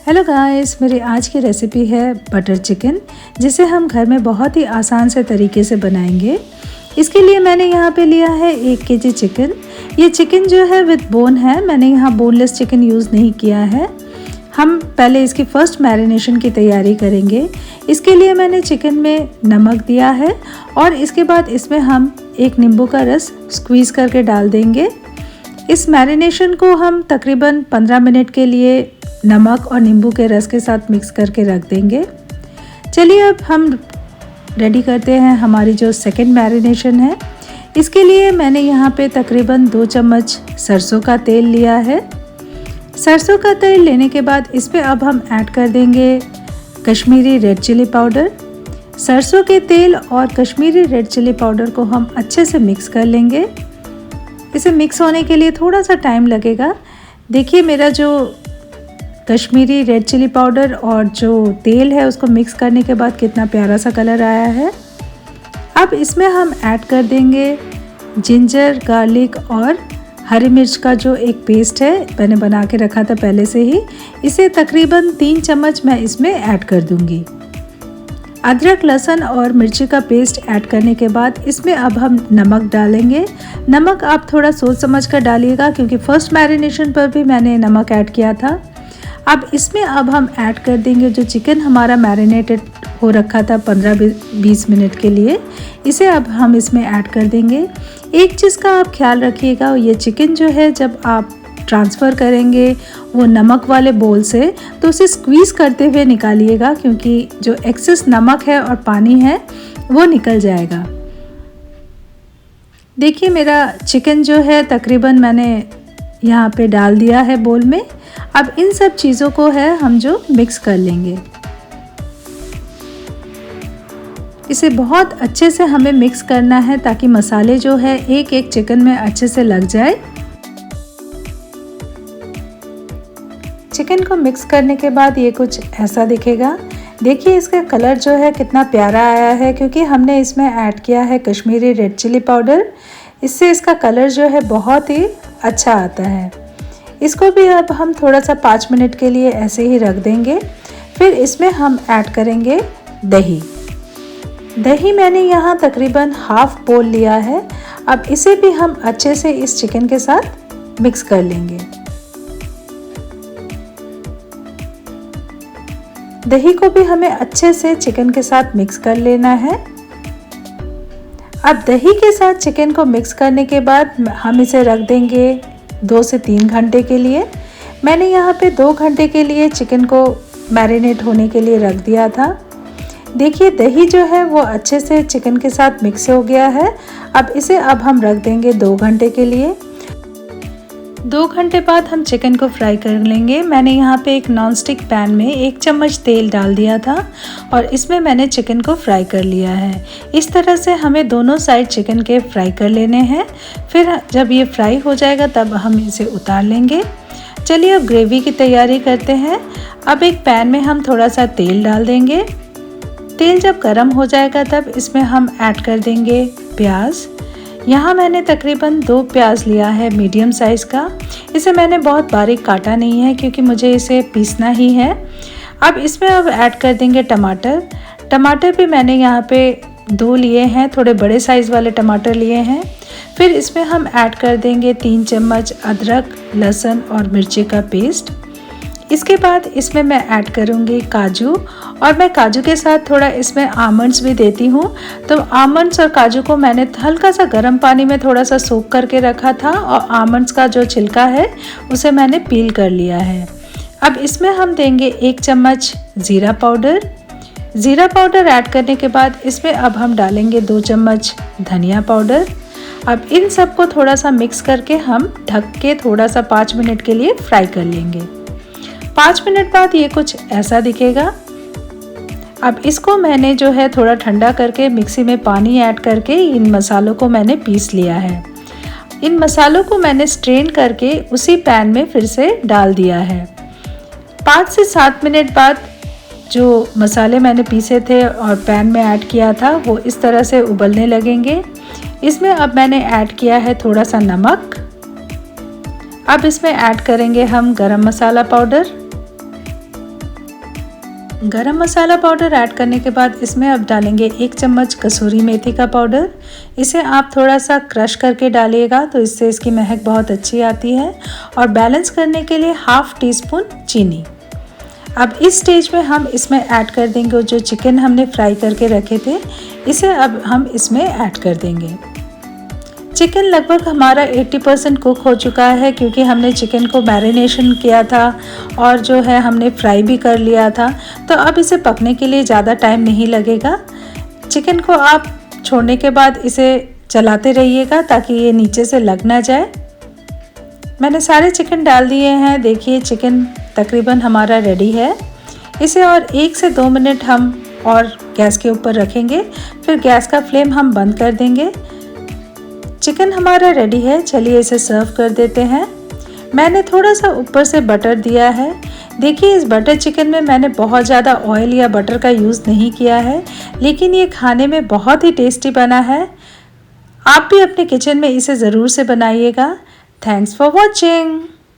Hello guys, मेरी आज की रेसिपी है बटर चिकन, जिसे हम घर में बहुत ही आसान से तरीके से बनाएंगे। इसके लिए मैंने यहाँ पे लिया है 1 केजी चिकन। ये चिकन जो है विद बोन है, मैंने यहाँ बोनलेस चिकन यूज़ नहीं किया है। हम पहले इसकी फर्स्ट मैरिनेशन की तैयारी करेंगे। इसके लिए मैंने चिकन में नमक दिया है और इसके बाद इसमें हम 1 नींबू का रस स्क्वीज़ करके डाल देंगे। इस मैरिनेशन को हम तकरीबन 15 मिनट के लिए नमक और नींबू के रस के साथ मिक्स करके रख देंगे। चलिए अब हम रेडी करते हैं हमारी जो सेकंड मैरिनेशन है। इसके लिए मैंने यहाँ पे तकरीबन 2 चम्मच सरसों का तेल लिया है। सरसों का तेल लेने के बाद इसमें अब हम ऐड कर देंगे कश्मीरी रेड चिली पाउडर। सरसों के तेल और कश्मीरी रेड चिली पाउडर को हम अच्छे से मिक्स कर लेंगे। इसे मिक्स होने के लिए थोड़ा सा टाइम लगेगा। देखिए मेरा जो कश्मीरी रेड चिली पाउडर और जो तेल है उसको मिक्स करने के बाद कितना प्यारा सा कलर आया है। अब इसमें हम ऐड कर देंगे जिंजर, गार्लिक और हरी मिर्च का जो एक पेस्ट है, मैंने बना के रखा था पहले से ही। इसे तकरीबन 3 चम्मच मैं इसमें ऐड कर दूंगी। अदरक, लहसुन और मिर्ची का पेस्ट ऐड करने के बाद इसमें अब हम नमक डालेंगे। नमक आप थोड़ा सोच समझ कर डालिएगा, क्योंकि फर्स्ट मैरिनेशन पर भी मैंने नमक ऐड किया था। अब इसमें अब हम ऐड कर देंगे जो चिकन हमारा मैरिनेटेड हो रखा था 15-20 मिनट के लिए। इसे अब हम इसमें ऐड कर देंगे। एक चीज़ का आप ख्याल रखिएगा, ये चिकन जो है जब आप ट्रांसफ़र करेंगे वो नमक वाले बोल से, तो उसे स्क्वीज़ करते हुए निकालिएगा, क्योंकि जो एक्सेस नमक है और पानी है वो निकल जाएगा। देखिए मेरा चिकन जो है तकरीबन मैंने यहाँ पे डाल दिया है बोल में। अब इन सब चीज़ों को है हम जो मिक्स कर लेंगे। इसे बहुत अच्छे से हमें मिक्स करना है ताकि मसाले जो है एक एक चिकन में अच्छे से लग जाए। चिकन को मिक्स करने के बाद ये कुछ ऐसा दिखेगा। देखिए इसका कलर जो है कितना प्यारा आया है, क्योंकि हमने इसमें ऐड किया है कश्मीरी रेड चिली पाउडर। इससे इसका कलर जो है बहुत ही अच्छा आता है। इसको भी अब हम थोड़ा सा 5 मिनट के लिए ऐसे ही रख देंगे। फिर इसमें हम ऐड करेंगे दही। दही मैंने यहाँ तकरीबन हाफ बोल लिया है। अब इसे भी हम अच्छे से इस चिकन के साथ मिक्स कर लेंगे। दही को भी हमें अच्छे से चिकन के साथ मिक्स कर लेना है। अब दही के साथ चिकन को मिक्स करने के बाद हम इसे रख देंगे 2 से 3 घंटे के लिए। मैंने यहाँ पे 2 घंटे के लिए चिकन को मैरिनेट होने के लिए रख दिया था। देखिए दही जो है वो अच्छे से चिकन के साथ मिक्स हो गया है। अब इसे अब हम रख देंगे 2 घंटे के लिए। 2 घंटे बाद हम चिकन को फ्राई कर लेंगे। मैंने यहाँ पे एक नॉन स्टिक पैन में 1 चम्मच तेल डाल दिया था और इसमें मैंने चिकन को फ्राई कर लिया है। इस तरह से हमें दोनों साइड चिकन के फ्राई कर लेने हैं। फिर जब ये फ्राई हो जाएगा तब हम इसे उतार लेंगे। चलिए अब ग्रेवी की तैयारी करते हैं। अब एक पैन में हम थोड़ा सा तेल डाल देंगे। तेल जब गर्म हो जाएगा तब इसमें हम ऐड कर देंगे प्याज। यहाँ मैंने तकरीबन 2 प्याज लिया है मीडियम साइज़ का। इसे मैंने बहुत बारीक काटा नहीं है, क्योंकि मुझे इसे पीसना ही है। अब इसमें अब ऐड कर देंगे टमाटर। टमाटर भी मैंने यहाँ पे 2 लिए हैं, थोड़े बड़े साइज़ वाले टमाटर लिए हैं। फिर इसमें हम ऐड कर देंगे 3 चम्मच अदरक, लहसुन और मिर्ची का पेस्ट। इसके बाद इसमें मैं ऐड करूँगी काजू, और मैं काजू के साथ थोड़ा इसमें आमंड्स भी देती हूँ। तो आमंड्स और काजू को मैंने हल्का सा गर्म पानी में थोड़ा सा सोक करके रखा था, और आमंड्स का जो छिलका है उसे मैंने पील कर लिया है। अब इसमें हम देंगे 1 चम्मच ज़ीरा पाउडर। ज़ीरा पाउडर ऐड करने के बाद इसमें अब हम डालेंगे 2 चम्मच धनिया पाउडर। अब इन सब को थोड़ा सा मिक्स करके हम ढक के थोड़ा सा 5 मिनट के लिए फ्राई कर लेंगे। 5 मिनट बाद ये कुछ ऐसा दिखेगा। अब इसको मैंने जो है थोड़ा ठंडा करके मिक्सी में पानी ऐड करके इन मसालों को मैंने पीस लिया है। इन मसालों को मैंने स्ट्रेन करके उसी पैन में फिर से डाल दिया है। 5 से 7 मिनट बाद जो मसाले मैंने पीसे थे और पैन में ऐड किया था वो इस तरह से उबलने लगेंगे। इसमें अब मैंने ऐड किया है थोड़ा सा नमक। अब इसमें ऐड करेंगे हम गरम मसाला पाउडर, गरम मसाला पाउडर ऐड करने के बाद इसमें अब डालेंगे 1 चम्मच कसूरी मेथी का पाउडर। इसे आप थोड़ा सा क्रश करके डालिएगा तो इससे इसकी महक बहुत अच्छी आती है। और बैलेंस करने के लिए हाफ़ टी स्पून चीनी। अब इस स्टेज में हम इसमें ऐड कर देंगे जो चिकन हमने फ्राई करके रखे थे, इसे अब हम इसमें ऐड कर देंगे। चिकन लगभग हमारा 80% कुक हो चुका है क्योंकि हमने चिकन को मैरिनेशन किया था और जो है हमने फ्राई भी कर लिया था। तो अब इसे पकने के लिए ज़्यादा टाइम नहीं लगेगा। चिकन को आप छोड़ने के बाद इसे चलाते रहिएगा ताकि ये नीचे से लग ना जाए। मैंने सारे चिकन डाल दिए हैं। देखिए चिकन तकरीबन हमारा रेडी है। इसे और 1 से 2 मिनट हम और गैस के ऊपर रखेंगे, फिर गैस का फ्लेम हम बंद कर देंगे। चिकन हमारा रेडी है। चलिए इसे सर्व कर देते हैं। मैंने थोड़ा सा ऊपर से बटर दिया है। देखिए इस बटर चिकन में मैंने बहुत ज़्यादा ऑयल या बटर का यूज़ नहीं किया है, लेकिन ये खाने में बहुत ही टेस्टी बना है। आप भी अपने किचन में इसे ज़रूर से बनाइएगा। Thanks for watching.